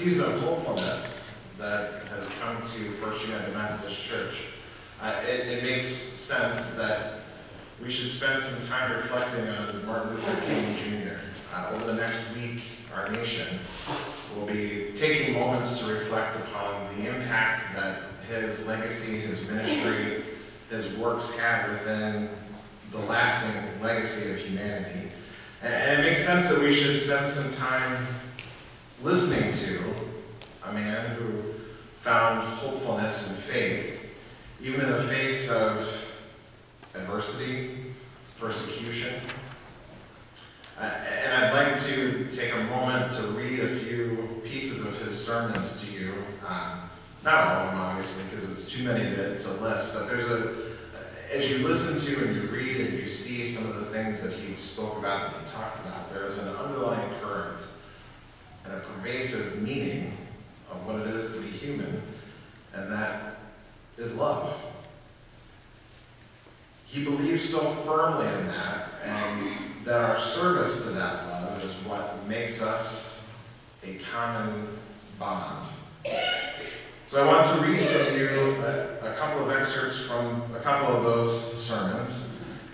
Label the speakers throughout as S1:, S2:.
S1: season of hopefulness that has come to First United Methodist Church, it makes sense that we should spend some time reflecting on Martin Luther King Jr. Over the next week, our nation will be taking moments to reflect upon the impact that his legacy, his ministry, his works had within the lasting legacy of humanity. And it makes sense that we should spend some time listening to a man who found hopefulness and faith, even in the face of adversity, persecution. And I'd like to take a moment to read a few pieces of his sermons to you. Not all of them, obviously, because it's too many to list, but as you listen to and you read and you see some of the things that he spoke about and he talked about, there is an underlying current and a pervasive meaning of what it is to be human, and that is love. He believes so firmly in that, and that our service to that love is what makes us a common bond. So I want to read from you a couple of excerpts from a couple of those sermons,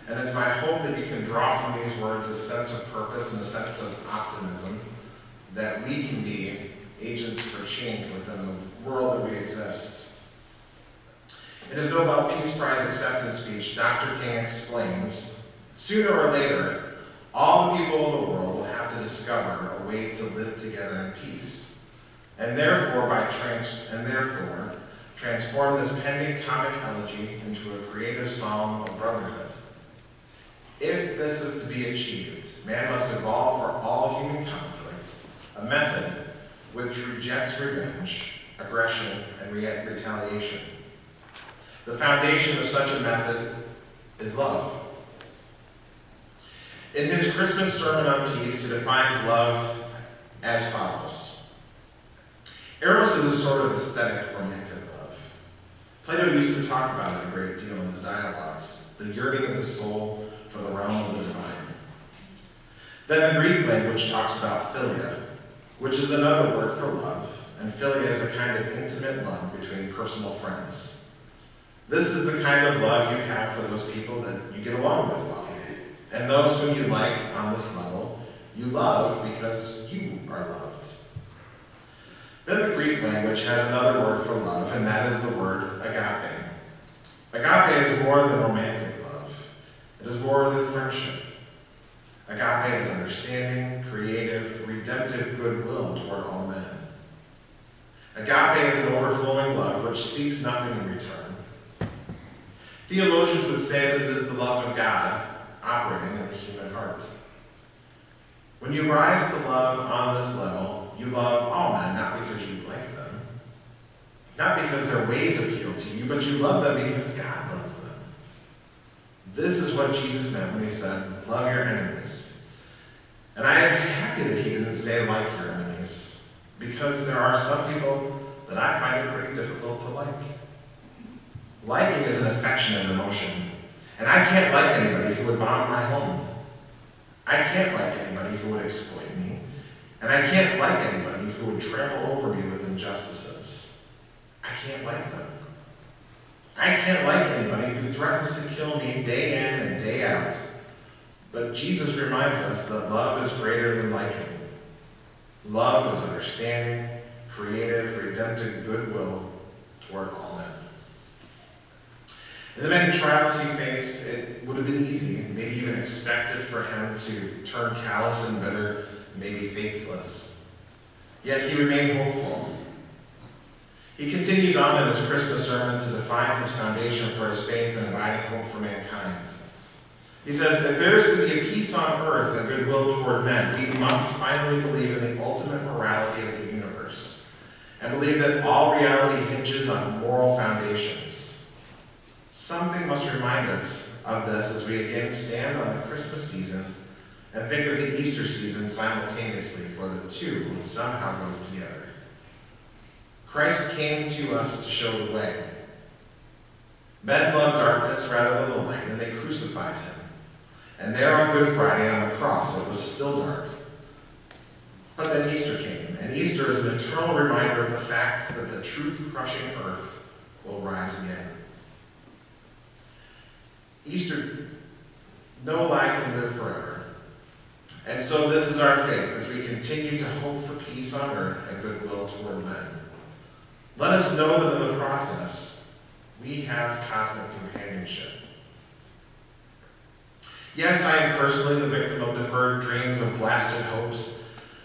S1: and it's my hope that you can draw from these words a sense of purpose and a sense of optimism that we can be agents for change within the world that we exist. In his Nobel Peace Prize acceptance speech, Dr. King explains, sooner or later, all the people of the world will have to discover a way to live together in peace, and therefore transform this pending comic elegy into a creative psalm of brotherhood. If this is to be achieved, man must evolve for all human conflict a method which rejects revenge, aggression, and retaliation. The foundation of such a method is love. In his Christmas sermon on peace, he defines love as follows. Eros is a sort of aesthetic romantic love. Plato used to talk about it a great deal in his dialogues, the yearning of the soul for the realm of the divine. Then the Greek language talks about philia, which is another word for love, and philia is a kind of intimate love between personal friends. This is the kind of love you have for those people that you get along with well, and those whom you like on this level, you love because you are loved. Then the Greek language has another word for love, and that is the word agape. Agape is more than romantic love. It is more than friendship. Agape is understanding, creative, redemptive goodwill toward all men. Agape is an overflowing love which seeks nothing in return. Theologians would say that it is the love of God operating in the human heart. When you rise to love on this level, you love all men, not because you like them, not because their ways appeal to you, but you love them because God loves them. This is what Jesus meant when he said, love your enemies. And I am happy that he didn't say like your enemies, because there are some people that I find it pretty difficult to like. Liking is an affectionate emotion, and I can't like anybody who would bomb my home. I can't like anybody who would exploit me, and I can't like anybody who would trample over me with injustices. I can't like them. I can't like anybody who threatens to kill me day in and day out. But Jesus reminds us that love is greater than liking. Love is understanding, creative, redemptive goodwill toward all men. In the many trials he faced, it would have been easy, maybe even expected for him to turn callous and bitter, maybe faithless. Yet he remained hopeful. He continues on in his Christmas sermon to define his foundation for his faith and abiding hope for mankind. He says, if there is to be a peace on earth and goodwill toward men, we must finally believe in the ultimate morality of the universe and believe that all reality hinges on moral foundations. Something must remind us of this as we again stand on the Christmas season and think of the Easter season simultaneously, for the two somehow go together. Christ came to us to show the way. Men loved darkness rather than the light, and they crucified him. And there on Good Friday on the cross, it was still dark. But then Easter came, and And Easter is an eternal reminder of the fact that the truth-crushing earth will rise again. Easter, no lie can live forever. And so this is our faith as we continue to hope for peace on earth and goodwill toward men. Let us know that in the process, we have cosmic companionship. Yes, I am personally the victim of deferred dreams of blasted hopes,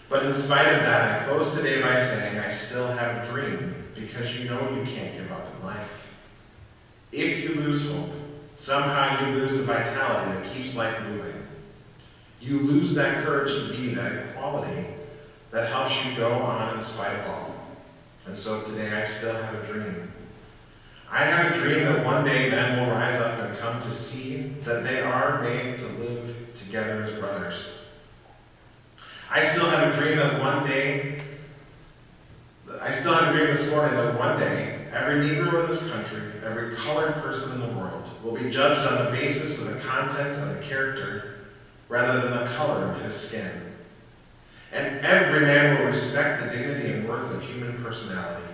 S1: but in spite of that, I close today by saying I still have a dream, because you know you can't give up in life. If you lose hope, somehow you lose the vitality that keeps life moving. You lose that courage to be that equality that helps you go on in spite of all. And so today I still have a dream. I have a dream that one day men will rise up and come to see that they are made to live together as brothers. I still have a dream this morning that one day, every Negro in this country, every colored person in the world, will be judged on the basis of the content of the character rather than the color of his skin. And every man will respect the dignity and worth of human personality.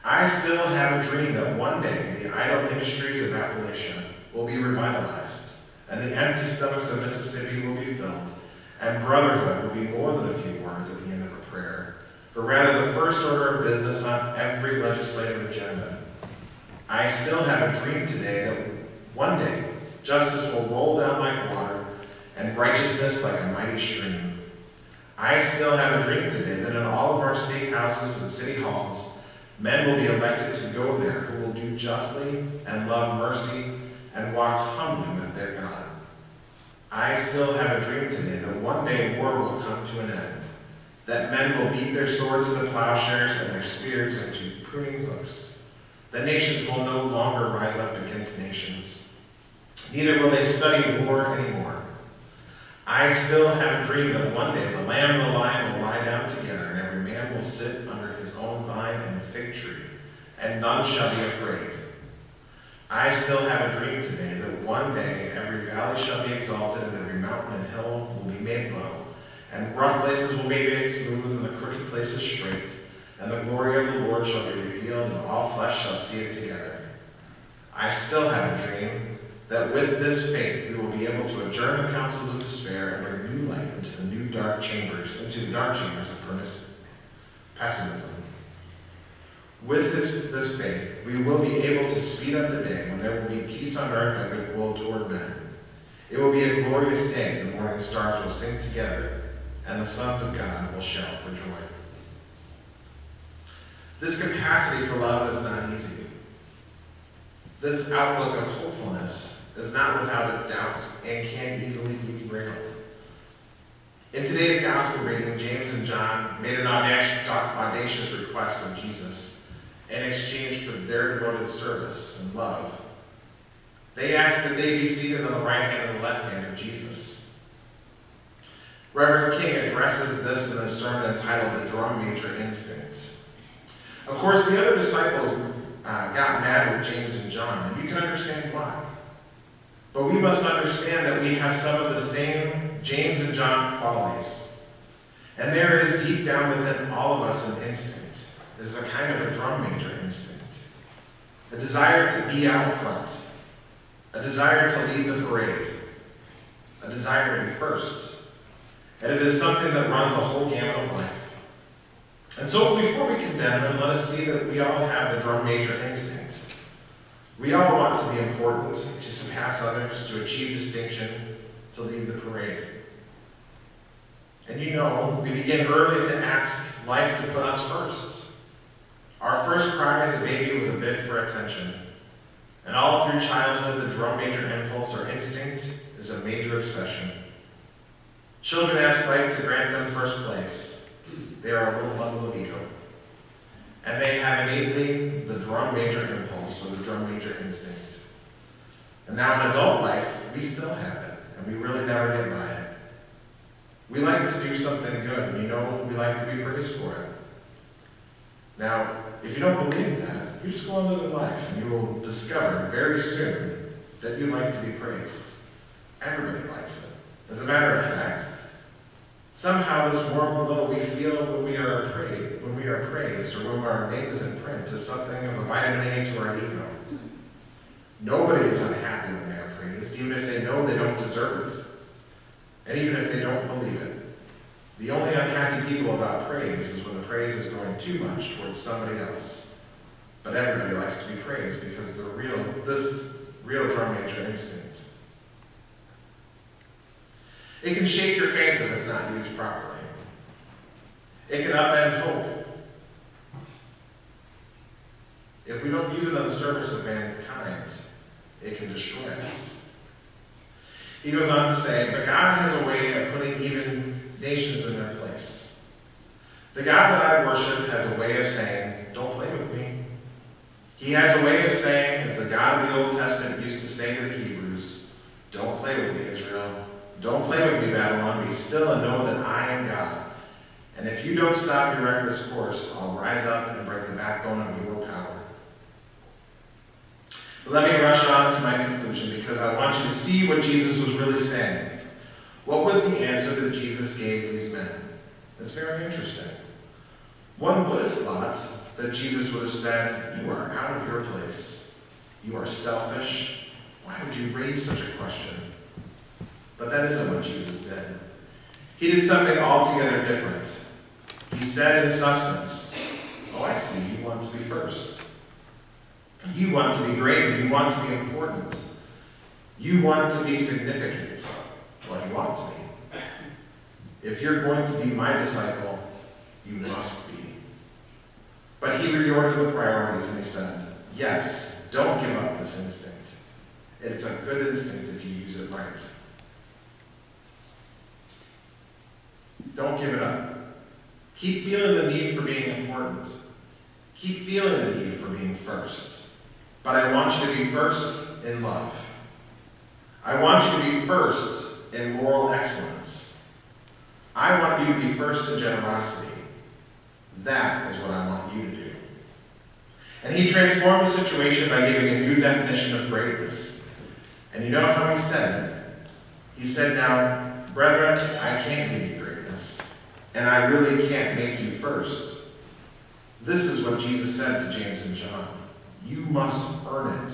S1: I still have a dream that one day the idle industries of Appalachia will be revitalized, and the empty stomachs of Mississippi will be filled, and brotherhood will be more than a few words at the end of a prayer, but rather the first order of business on every legislative agenda. I still have a dream today that one day justice will roll down like water and righteousness like a mighty stream. I still have a dream today that in all of our state houses and city halls, men will be elected to go there who will do justly and love mercy and walk humbly with their God. I still have a dream today that one day war will come to an end, that men will beat their swords into plowshares and their spears into pruning hooks, that nations will no longer rise up against nations. Neither will they study war anymore. I still have a dream that one day the lamb and the lion will lie down together, and every man will sit under his own vine and fig tree, and none shall be afraid. I still have a dream today that one day every valley shall be exalted, and every mountain and hill will be made low, and rough places will be made smooth, and the crooked places straight, and the glory of the Lord shall be revealed, and all flesh shall see it together. I still have a dream that with this faith we will be able to adjourn the councils of despair and bring new light into the dark chambers of pessimism. With this faith, we will be able to speed up the day when there will be peace on earth and goodwill toward men. It will be a glorious day. The morning stars will sing together, and the sons of God will shout for joy. This capacity for love is not easy. This outlook of hopefulness is not without its doubts and can easily be derailed. In today's gospel reading, James and John made an audacious request of Jesus in exchange for their devoted service and love. They asked that they be seated on the right hand and the left hand of Jesus. Reverend King addresses this in a sermon entitled The Drum Major Instinct. Of course, the other disciples got mad with James and John, and you can understand why. But we must understand that we have some of the same James and John qualities. And there is deep down within all of us an instinct. It is a kind of a drum major instinct. A desire to be out front. A desire to lead the parade. A desire to be first. And it is something that runs a whole gamut of life. And so before we condemn them, let us see that we all have the drum major instinct. We all want to be important, to surpass others, to achieve distinction, to lead the parade. And you know, we begin early to ask life to put us first. Our first cry as a baby was a bid for attention. And all through childhood, the drum major impulse or instinct is a major obsession. Children ask life to grant them first place. They are a little bundle of ego. And they have innately the drum major impulse or the drum major instinct. And now in adult life, we still have it, and we really never get by it. We like to do something good, and you know we like to be praised for it. Now, if you don't believe that, you just go on living life, and you will discover very soon that you like to be praised. Everybody likes it. As a matter of fact, Somehow this warm glow we feel when we are praised, or when our name is in print, is something of a vitamin A to our ego. Nobody is unhappy when they are praised, even if they know they don't deserve it, and even if they don't believe it. The only unhappy people about praise is when the praise is going too much towards somebody else. But everybody likes to be praised because this real drum major instinct. It can shake your faith if it's not used properly. It can upend hope. If we don't use it in the service of mankind, it can destroy us. He goes on to say, but God has a way of putting even nations in their place. The God that I worship has a way of saying, don't play with me. He has a way of saying, as the God of the Old Testament used to say to the Hebrews, don't play with me, Israel. Don't play with me, Babylon. Be still and know that I am God. And if you don't stop your reckless course, I'll rise up and break the backbone of your power. But let me rush on to my conclusion because I want you to see what Jesus was really saying. What was the answer that Jesus gave these men? That's very interesting. One would have thought that Jesus would have said, you are out of your place. You are selfish. Why would you raise such a question? But that isn't what Jesus did. He did something altogether different. He said in substance, oh, I see, you want to be first. You want to be great, you want to be important. You want to be significant. Well, you ought to be. If you're going to be my disciple, you must be. But he reordered the priorities and he said, yes, don't give up this instinct. It's a good instinct if you use it right. Don't give it up. Keep feeling the need for being important. Keep feeling the need for being first. But I want you to be first in love. I want you to be first in moral excellence. I want you to be first in generosity. That is what I want you to do. And he transformed the situation by giving a new definition of greatness. And you know how he said it? He said, now, brethren, I can't give you greatness, and I really can't make you first. This is what Jesus said to James and John. You must earn it.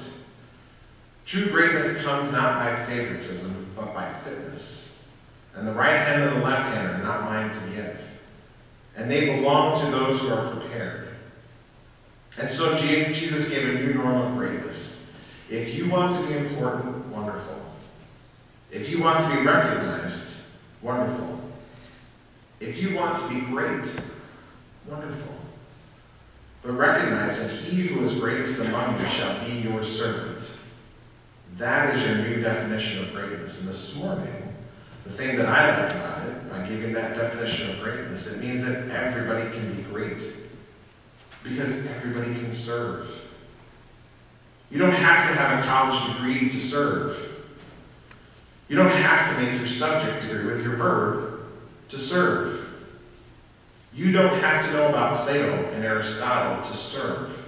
S1: True greatness comes not by favoritism, but by fitness. And the right hand and the left hand are not mine to give. And they belong to those who are prepared. And so Jesus gave a new norm of greatness. If you want to be important, wonderful. If you want to be recognized, wonderful. If you want to be great, wonderful. But recognize that he who is greatest among you shall be your servant. That is your new definition of greatness. And this morning, the thing that I like about it, by giving that definition of greatness, it means that everybody can be great. Because everybody can serve. You don't have to have a college degree to serve. You don't have to make your subject degree with your verb to serve. You don't have to know about Plato and Aristotle to serve.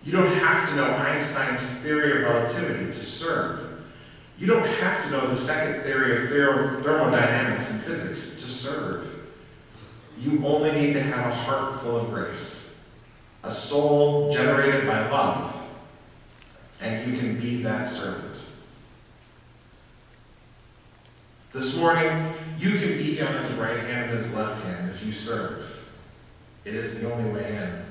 S1: You don't have to know Einstein's theory of relativity to serve. You don't have to know the second theory of thermodynamics and physics to serve. You only need to have a heart full of grace, a soul generated by love, and you can be that servant. This morning, you can be on his right hand and his left hand if you serve. It is the only way in.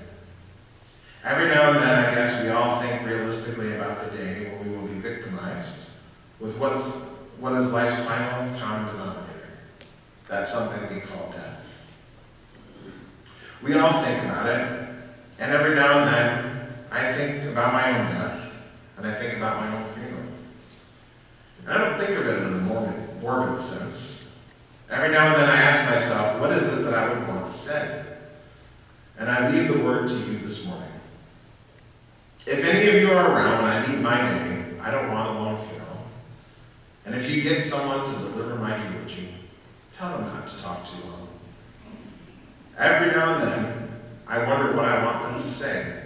S1: Every now and then, I guess we all think realistically about the day when we will be victimized with what is life's final common denominator. That's something we call death. We all think about it, and every now and then, I think about my own death, and I think about my own funeral. And I don't think of it in a morbid sense. Every now and then I ask myself, what is it that I would want said? And I leave the word to you this morning. If any of you are around when I meet my day, I don't want a long funeral. And if you get someone to deliver my eulogy, tell them not to talk too long. Every now and then, I wonder what I want them to say.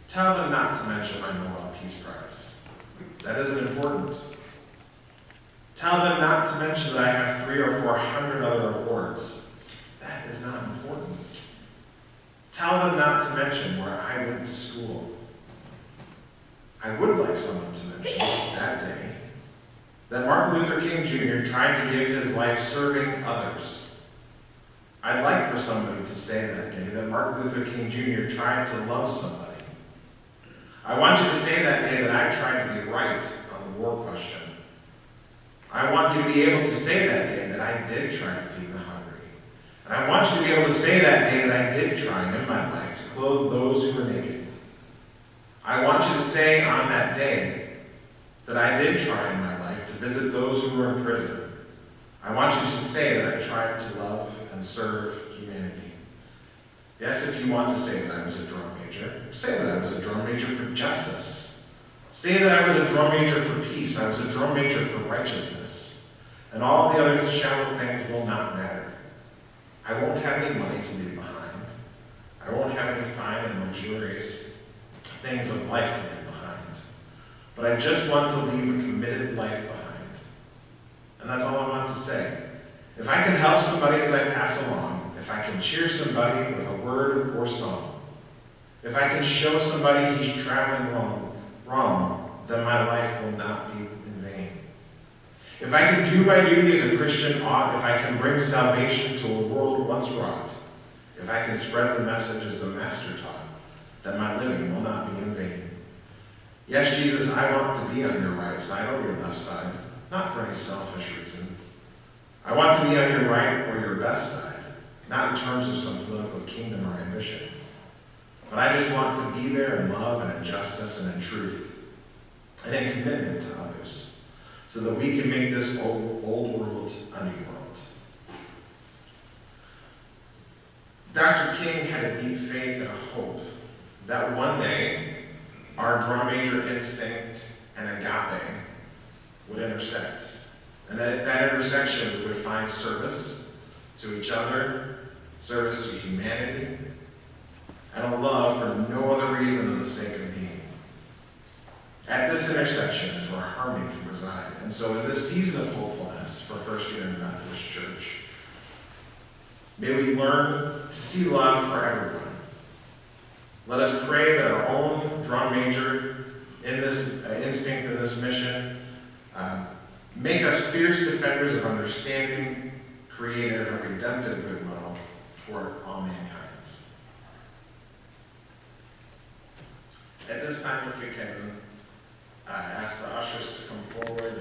S1: Tell them not to mention my Nobel Peace Prize. That isn't important. Tell them not to mention that I have 300 or 400 other awards. That is not important. Tell them not to mention where I went to school. I would like someone to mention that day that Martin Luther King Jr. tried to give his life serving others. I'd like for somebody to say that day that Martin Luther King Jr. tried to love somebody. I want you to say that day that I tried to be right on the war question. I want you to be able to say that day that I did try to feed the hungry. And I want you to be able to say that day that I did try in my life to clothe those who were naked. I want you to say on that day that I did try in my life to visit those who were in prison. I want you to say that I tried to love and serve humanity. Yes, if you want to say that I was a drum major, say that I was a drum major for justice. Say that I was a drum major for peace. I was a drum major for righteousness. And all the other shallow things will not matter. I won't have any money to leave behind. I won't have any fine and luxurious things of life to leave behind. But I just want to leave a committed life behind. And that's all I want to say. If I can help somebody as I pass along, if I can cheer somebody with a word or song, if I can show somebody he's traveling wrong, then my life will not be in vain. If I can do my duty as a Christian ought, if I can bring salvation to a world once wrought, if I can spread the message as the Master taught, then my living will not be in vain. Yes, Jesus, I want to be on your right side or your left side, not for any selfish reason. I want to be on your right or your best side, not in terms of some political kingdom or ambition. But I just want to be there in love and in justice and in truth and in commitment to others so that we can make this old world a new world. Dr. King had a deep faith and a hope that one day our drum major instinct and agape would intersect. And that intersection would find service to each other, service to humanity, and a love for no other reason than the sake of being. At this intersection is where harmony can reside. And so in this season of hopefulness for First United Methodist Church, may we learn to see love for everyone. Let us pray that our own drum major in this instinct, in this mission, make us fierce defenders of understanding, creative, and redemptive goodwill toward all mankind. At this time, if we can ask the ushers to come forward.